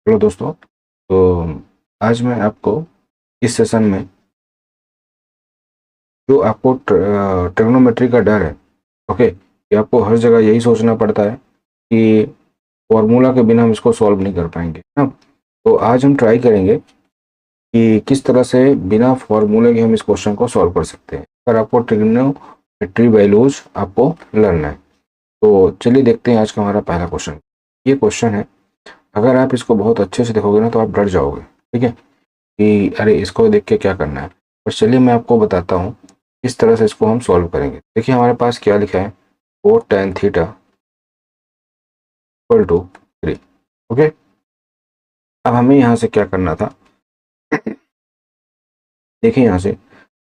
Hello दोस्तों। तो आज मैं आपको इस सेशन में जो आपको ट्रिग्नोमेट्री का डर है, ओके, कि आपको हर जगह यही सोचना पड़ता है कि फॉर्मूला के बिना हम इसको सॉल्व नहीं कर पाएंगे ना। तो आज हम ट्राई करेंगे कि किस तरह से बिना फॉर्मूले के हम इस क्वेश्चन को सॉल्व कर सकते हैं। अगर आपको ट्रिग्नोमेट्री वैल्यूज आपको लर्न है तो चलिए देखते हैं आज का हमारा पहला क्वेश्चन। ये क्वेश्चन है, अगर आप इसको बहुत अच्छे से देखोगे ना तो आप डर जाओगे, ठीक है, कि अरे इसको देख के क्या करना है। पर चलिए मैं आपको बताता हूँ किस तरह से इसको हम सॉल्व करेंगे। देखिए हमारे पास क्या लिखा है, 4 tan theta equal to 3। Okay, अब हमें यहाँ से क्या करना था, देखिए यहाँ से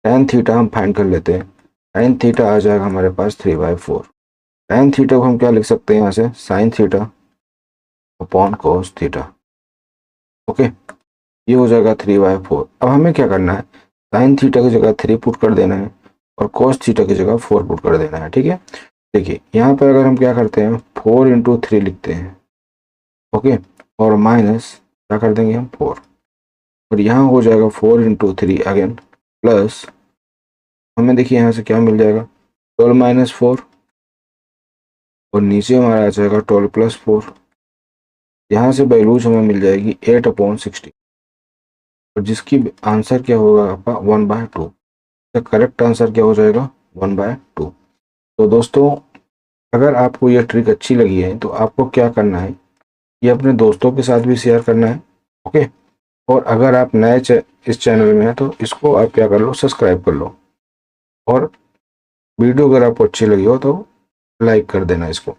tan थीटा हम फाइंड कर लेते हैं। tan थीटा आ जाएगा हमारे पास 3/4। tan थीटा को हम क्या लिख सकते हैं यहाँ से, sin theta upon cos theta. Okay, ये हो जाएगा 3/4। अब हमें क्या करना है, साइन थीटा की जगह 3 पुट कर देना है और कॉस थीटा की जगह 4 पुट कर देना है, ठीक है। देखिए यहाँ पर अगर हम क्या करते हैं, 4 इंटू 3 लिखते हैं, ओके, और माइनस क्या कर देंगे हम 4, और यहाँ हो जाएगा 4 इंटू 3 अगेन प्लस, हमें देखिए यहाँ से क्या मिल जाएगा, 12 माइनस 4, और नीचे हमारा आ जाएगा 12 प्लस 4। यहाँ से वैल्यूज हमें मिल जाएगी 8/60, और जिसकी आंसर क्या होगा आपका 1/2। करेक्ट आंसर क्या हो जाएगा 1/2। तो दोस्तों अगर आपको यह ट्रिक अच्छी लगी है तो आपको क्या करना है, ये अपने दोस्तों के साथ भी शेयर करना है, ओके। और अगर आप नए इस चैनल में हैं तो इसको आप क्या कर लो, सब्सक्राइब कर लो, और वीडियो अगर आपको अच्छी लगी हो तो लाइक कर देना इसको।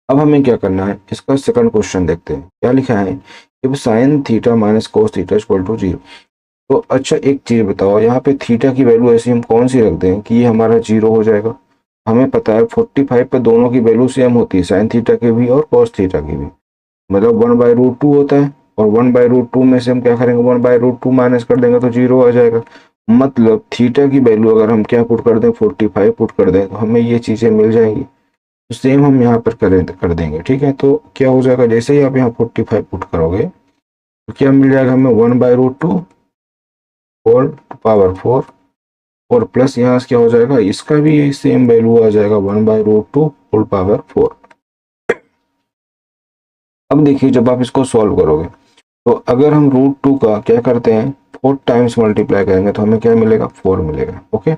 अब हमें क्या करना है, इसका सेकंड क्वेश्चन देखते हैं। क्या लिखा है, if sine theta minus cos theta equal to 0। तो अच्छा एक चीज बताओ, यहाँ पे थीटा की वैल्यू ऐसी हम कौन सी रख दें कि ये हमारा 0 हो जाएगा। हमें पता है 45 पे दोनों की वैल्यू सेम होती है, साइन थीटा की भी और कॉस थीटा की भी, मतलब 1/√2 होता है। और 1/√2 में से हम क्या करेंगे, 1/√2 माइनस कर देंगे तो 0 आ जाएगा। मतलब थीटा की वैल्यू अगर हम क्या पुट कर दें, 45 पुट कर दें तो हमें ये चीजें मिल जाएंगी। तो सेम हम यहाँ पर कर देंगे, ठीक है। तो क्या हो जाएगा, जैसे ही आप यहाँ 45 पुट करोगे तो क्या मिल जाएगा हमें, 1/√2 होल पावर 4, और प्लस यहाँ से क्या हो जाएगा, इसका भी सेम वैल्यू आ जाएगा 1/√2 होल पावर 4। अब देखिए जब आप इसको सॉल्व करोगे तो अगर हम √2 का क्या करते हैं, 4 टाइम्स मल्टीप्लाई करेंगे तो हमें क्या मिलेगा, 4 मिलेगा, ओके।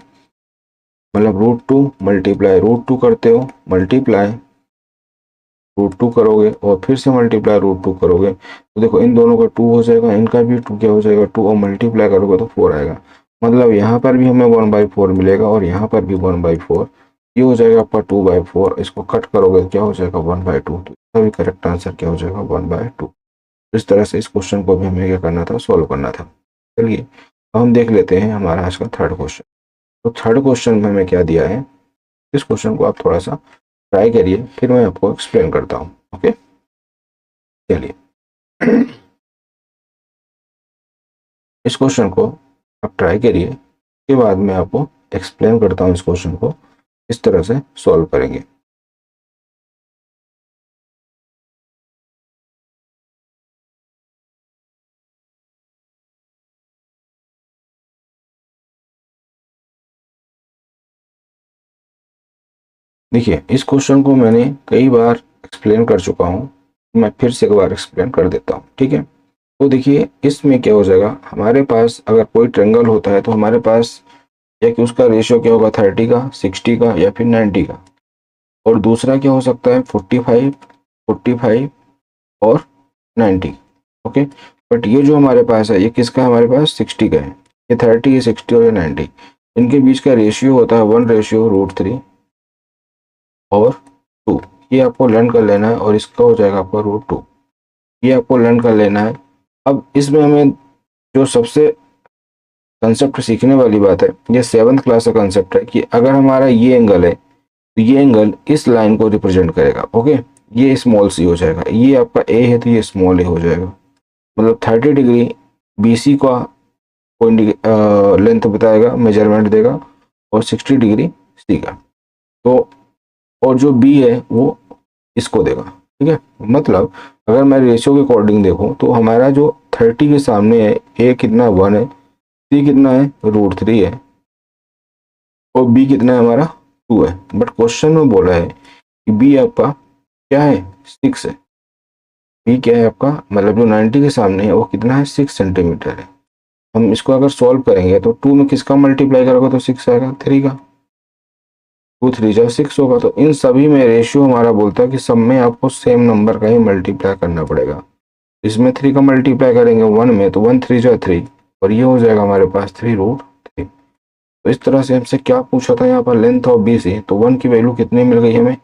मतलब √2 मल्टीप्लाई √2 करते हो, मल्टीप्लाई √2 करोगे और फिर से मल्टीप्लाई √2 करोगे तो देखो इन दोनों का 2 हो जाएगा, इनका भी 2 क्या हो जाएगा 2, और मल्टीप्लाई करोगे तो 4 आएगा। मतलब यहाँ पर भी हमें 1/4 मिलेगा और यहाँ पर भी 1/4। ये हो जाएगा आपका 2/4। इसको कट करोगे तो क्या हो जाएगा 1/2। तो इसका भी करेक्ट आंसर क्या हो जाएगा 1/2। इस तरह से इस क्वेश्चन को भी हमें क्या करना था, सॉल्व करना था। चलिए अब हम देख लेते हैं हमारा आज का थर्ड क्वेश्चन। तो थर्ड क्वेश्चन में हमें क्या दिया है, इस क्वेश्चन को आप थोड़ा सा ट्राई करिए, फिर मैं आपको एक्सप्लेन करता हूँ, ओके। चलिए इस क्वेश्चन को आप ट्राई करिए, के बाद मैं आपको एक्सप्लेन करता हूँ इस क्वेश्चन को इस तरह से सॉल्व करेंगे। देखिए इस क्वेश्चन को मैंने कई बार एक्सप्लेन कर चुका हूँ, मैं फिर से एक बार एक्सप्लेन कर देता हूँ, ठीक है। तो देखिए इसमें क्या हो जाएगा, हमारे पास अगर कोई ट्रायंगल होता है तो हमारे पास एक उसका रेशियो क्या होगा, 30 का, 60 का या फिर 90 का, और दूसरा क्या हो सकता है 45, 45 और 90, ओके। बट ये जो हमारे पास है ये किसका है, हमारे पास 60 का है। ये 30, ये 60 और ये 90, इनके बीच का रेशियो होता है 1/√3 और 2। ये आपको लर्न कर लेना है, और इसका हो जाएगा आपका √2। ये आपको लर्न कर लेना है। अब इसमें हमें जो सबसे कंसेप्ट सीखने वाली बात है, ये 7th क्लास का कंसेप्ट है कि अगर हमारा ये एंगल है तो ये एंगल इस लाइन को रिप्रेजेंट करेगा, ओके। ये स्मॉल सी हो जाएगा, ये आपका ए है तो ये स्मॉल ए हो जाएगा। मतलब 30 डिग्री BC का कोई लेंथ बताएगा, मेजरमेंट देगा, और 60 डिग्री सी का। तो और जो बी है वो इसको देगा, ठीक है, मतलब अगर मैं रेशियो के अकॉर्डिंग देखूं तो हमारा जो 30 के सामने है, ए कितना 1 है, सी कितना है √3 है, और बी कितना है हमारा 2 है। बट क्वेश्चन में बोला है कि बी आपका क्या है 6 है। बी क्या है आपका, मतलब जो 90 के सामने है वो कितना है 6 सेंटीमीटर है। हम इसको अगर सॉल्व करेंगे तो 2 में किसका मल्टीप्लाई करोगे तो 6 आएगा, 3 का, 2 3 जा 6 होगा। तो इन सभी में रेशियो हमारा बोलता है कि सब में आपको सेम नंबर का ही मल्टीप्लाई करना पड़ेगा। इसमें 3 का मल्टीप्लाई करेंगे 1 में तो 1 3 जा 3, और ये हो जाएगा हमारे पास 3√3। तो इस तरह से हमसे क्या पूछा था यहाँ पर, लेंथ ऑफ बी सी, तो 1 की वैल्यू कितनी मिल गई हमें,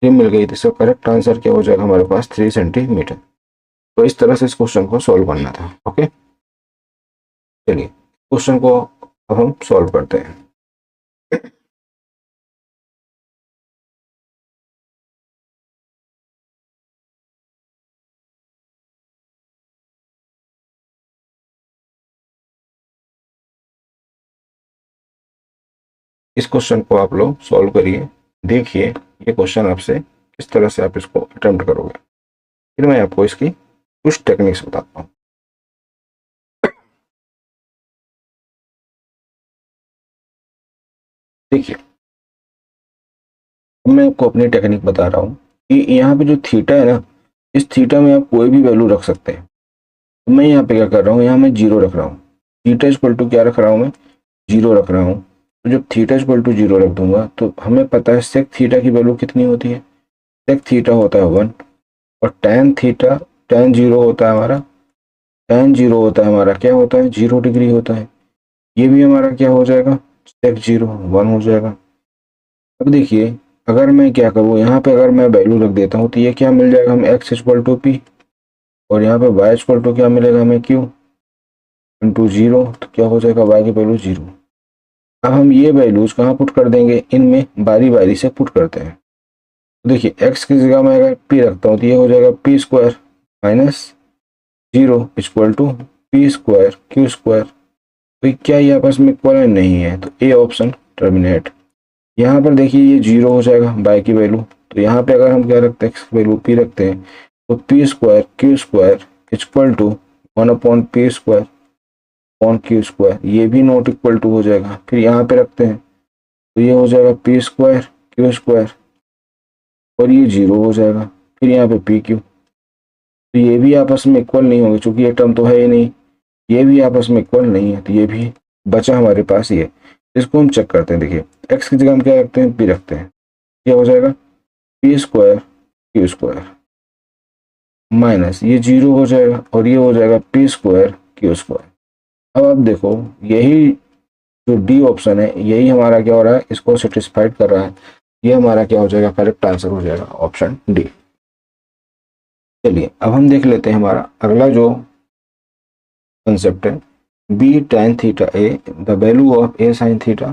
3 मिल गई। तो इसका करेक्ट आंसर क्या हो जाएगा हमारे पास 3 सेंटीमीटर। तो इस तरह से इस क्वेश्चन को सॉल्व करना था। ओके, चलिए क्वेश्चन को अब हम सॉल्व करते हैं। इस क्वेश्चन को आप लोग सॉल्व करिए, देखिए ये क्वेश्चन आपसे किस तरह से आप इसको अटेम्प्ट करोगे, फिर मैं आपको इसकी कुछ टेक्निक्स बताता हूँ। देखिए मैं आपको अपनी टेक्निक बता रहा हूँ कि यहाँ पे जो थीटा है ना, इस थीटा में आप कोई भी वैल्यू रख सकते हैं। तो मैं यहाँ पे क्या कर रहा हूँ, यहाँ मैं 0 रख रहा हूँ। थीटा इक्वल टू क्या रख रहा हूँ मैं, 0 रख रहा हूँ। तो जब थीटा इक्वल टू 0 रख दूंगा तो हमें पता है सेक थीटा की वैल्यू कितनी होती है, सेक थीटा होता है 1, और टैन थीटा, टैन 0 होता है हमारा, टैन 0 होता है हमारा क्या होता है 0 डिग्री होता है। ये भी हमारा क्या हो जाएगा सेक 0 1 हो जाएगा। अब देखिए अगर मैं क्या करूँ, यहाँ पे अगर मैं वैल्यू रख देता हूँ तो ये क्या मिल जाएगा हमें x इक्वल टू पी, और यहाँ पे y इक्वल टू क्या मिलेगा हमें q इंटू 0, तो क्या हो जाएगा y की वैल्यू 0। अब हम ये वैल्यूज कहाँ पुट कर देंगे, इनमें बारी बारी से पुट करते हैं। तो देखिए x की जगह मैं अगर p रखता हूँ तो ये हो जाएगा p square minus 0 equal to p square q square. तो क्या ये आपस में इक्वल है, नहीं है, तो ए ऑप्शन टर्मिनेट। यहाँ पर देखिए ये 0 हो जाएगा बाय की वैल्यू, तो यहाँ पे अगर हम क्या रखते हैं x की वैल्यू p रखते हैं तो p square q square equal to 1/p square upon q square, ये भी नॉट इक्वल टू हो जाएगा। फिर यहाँ पे रखते हैं तो ये हो जाएगा p स्क्वायर q स्क्वायर, और ये 0 हो जाएगा। फिर यहाँ पे पी क्यू, तो ये भी आपस में इक्वल नहीं होंगे क्योंकि ये टर्म तो है ही नहीं, ये भी आपस में इक्वल नहीं है, तो ये भी बचा हमारे पास ये। इसको हम चेक करते हैं। देखिए x की जगह हम क्या रखते हैं p रखते हैं, क्या हो जाएगा p square q square minus ये 0 हो जाएगा, और ये हो जाएगा p स्क्वायर q स्क्वायर। अब आप देखो यही जो डी ऑप्शन है यही हमारा क्या हो रहा है, इसको सेटिस्फाइड कर रहा है। ये हमारा क्या हो जाएगा, करेक्ट आंसर हो जाएगा ऑप्शन डी। चलिए अब हम देख लेते हैं हमारा अगला जो कंसेप्ट है, B tan theta A, the value of A sine theta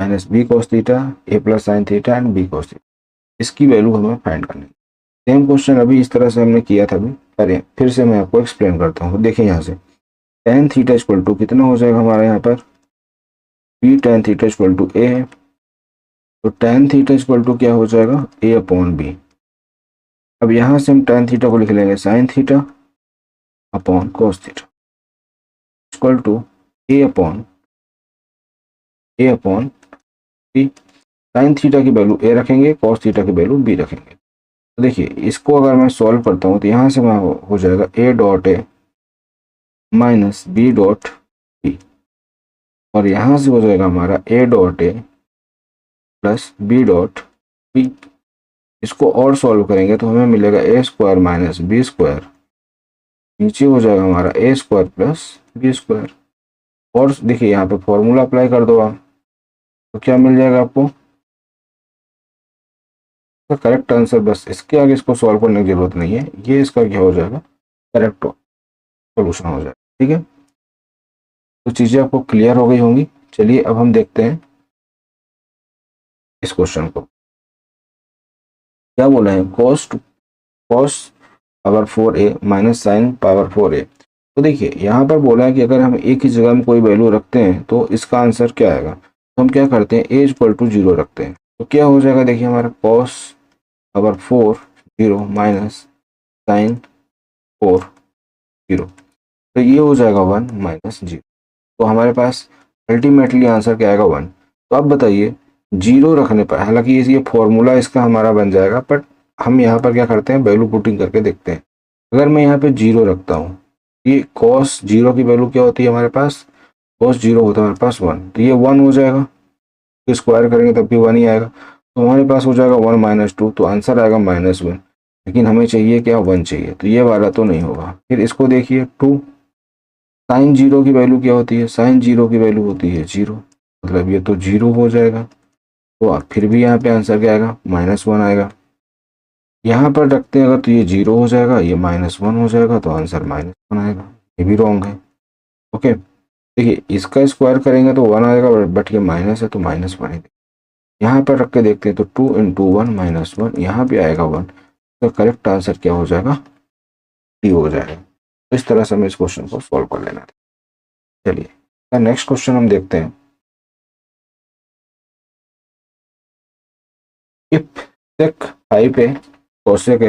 minus B cos theta, A plus sine theta and B cos theta. इसकी वैल्यू हमें फाइंड करनी है। सेम क्वेश्चन अभी इस तरह से हमने किया था, अभी करें फिर से मैं आपको एक्सप्लेन करता हूँ। देखिए यहाँ से tan थीटा इक्वल टू कितना हो जाएगा हमारा, यहाँ पर B tan theta equal to A है, तो tan थीटा इक्वल टू क्या हो जाएगा ए अपॉन बी। अब यहाँ से हम tan थीटा को लिख लेंगे sine theta upon cos theta equal to A upon B. Sine theta की वैल्यू ए रखेंगे, cos थीटा की वैल्यू बी रखेंगे। तो देखिए इसको अगर मैं सॉल्व करता हूँ तो यहाँ से मैं हो जाएगा A dot A minus B dot B, और यहाँ से हो जाएगा हमारा A dot A plus B dot B. इसको और सॉल्व करेंगे तो हमें मिलेगा A square minus B square, नीचे हो जाएगा हमारा A square plus B square. और देखिए यहाँ पे फॉर्मूला अप्लाई कर दो आप, तो क्या मिल जाएगा आपको करेक्ट आंसर। बस इसके आगे इसको सॉल्व करने की जरूरत नहीं है, ये इसका क्या हो जाएगा करेक्ट सोल्यूशन हो जाएगा। ठीक है, तो चीजें आपको क्लियर हो गई होंगी। चलिए अब हम देखते हैं इस क्वेश्चन को। क्या बोला है, cos power 4a minus sine power 4a। तो देखिए यहाँ पर बोला है कि अगर हम एक ही जगह में कोई वैल्यू रखते हैं तो इसका आंसर क्या आएगा। तो हम क्या करते हैं, a इक्वल टू 0 रखते हैं, तो क्या हो जाएगा देखिए हमारा cos पावर 4 0 माइनस साइन 4 0, तो ये हो जाएगा 1 माइनस 0। तो हमारे पास अल्टीमेटली आंसर क्या आएगा 1। तो अब बताइए 0 रखने पर, हालांकि ये फॉर्मूला इसका हमारा बन जाएगा, बट हम यहाँ पर क्या करते हैं, वैल्यू पुटिंग करके देखते हैं। अगर मैं यहाँ पे 0 रखता हूँ, ये कॉस 0 की वैल्यू क्या होती है हमारे पास, कॉस 0 होता है हमारे पास 1, तो ये 1 हो जाएगा, स्क्वायर करेंगे तब भी 1 ही आएगा, तो हमारे पास हो जाएगा 1 माइनस 2, तो आंसर आएगा -1। लेकिन हमें चाहिए क्या, 1 चाहिए, तो ये वाला तो नहीं होगा। फिर इसको देखिए 2, साइन 0 की वैल्यू क्या होती है, साइन 0 की वैल्यू होती है 0, मतलब ये तो 0 हो जाएगा। तो आप फिर भी यहाँ पे आंसर क्या आएगा, -1 आएगा। यहाँ पर रखते हैं अगर, तो ये 0 हो जाएगा, ये -1 हो जाएगा, तो आंसर -1 आएगा। ये भी रॉन्ग है। ओके, देखिए इसका स्क्वायर करेंगे तो 1 आएगा, बट ये माइनस है तो -1 ही। यहाँ पर रख के देखते हैं, तो 2 × 1 -1, यहाँ भी आएगा 1, तो करेक्ट आंसर क्या हो जाएगा, डी हो जाएगा। तो इस तरह से हमें इस क्वेश्चन को सॉल्व कर लेना था। चलिए नेक्स्ट क्वेश्चन हम देखते हैं। If sec 5a cosec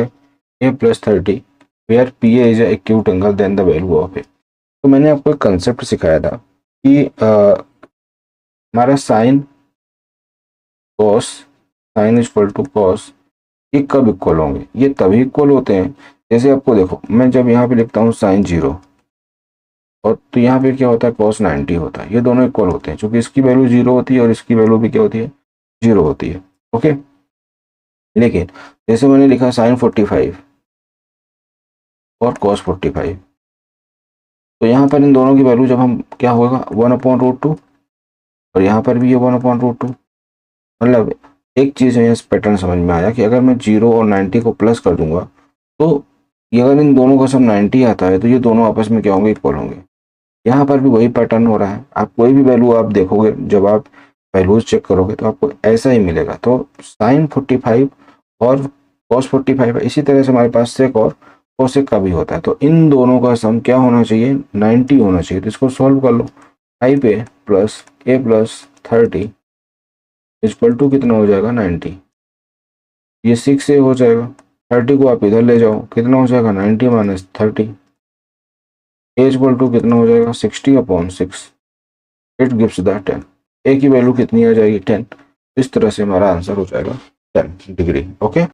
a plus 30 where pa is a acute angle then the value of a। तो मैंने आपको एक कंसेप्ट सिखाया था कि हमारा sine cos, sine is equal to cos, ये कब इक्वल होंगे, ये तभी इक्वल होते हैं जैसे आपको देखो, मैं जब यहाँ पे लिखता हूँ साइन 0 और तो यहाँ पे क्या होता है, कॉस 90 होता है, ये दोनों इक्वल होते हैं क्योंकि इसकी वैल्यू 0 होती है और इसकी वैल्यू भी क्या होती है, 0 होती है। ओके, लेकिन जैसे मैंने लिखा साइन 45 और कॉस 45, तो यहाँ पर इन दोनों की वैल्यू जब हम क्या होगा 1/√2, और यहाँ पर भी ये 1/√2। मतलब एक चीज़ है, इस पैटर्न समझ में आया कि अगर मैं 0 और 90 को प्लस कर दूंगा, तो ये अगर इन दोनों का सब 90 आता है तो ये दोनों आपस में क्या होंगे, इक्वल होंगे। यहाँ पर भी वही पैटर्न हो रहा है। आप कोई भी वैल्यू आप देखोगे, जब आप वैल्यूज चेक करोगे तो आपको ऐसा ही मिलेगा। तो साइन 45 और कॉस 45 है, इसी तरह से हमारे पास सेक और कोसेक का भी होता है। तो इन दोनों का सम क्या होना चाहिए, 90 होना चाहिए। तो इसको सॉल्व कर लो, 5a plus a plus 30 equal to कितना हो जाएगा, 90। ये 6a हो जाएगा, 30 को आप इधर ले जाओ, कितना हो जाएगा 90 माइनस 30, a इक्वल टू कितना हो जाएगा 60/6, इट गिव्स द 10। a की वैल्यू कितनी आ जाएगी, 10। इस तरह से हमारा आंसर हो जाएगा 10 डिग्री। ओके।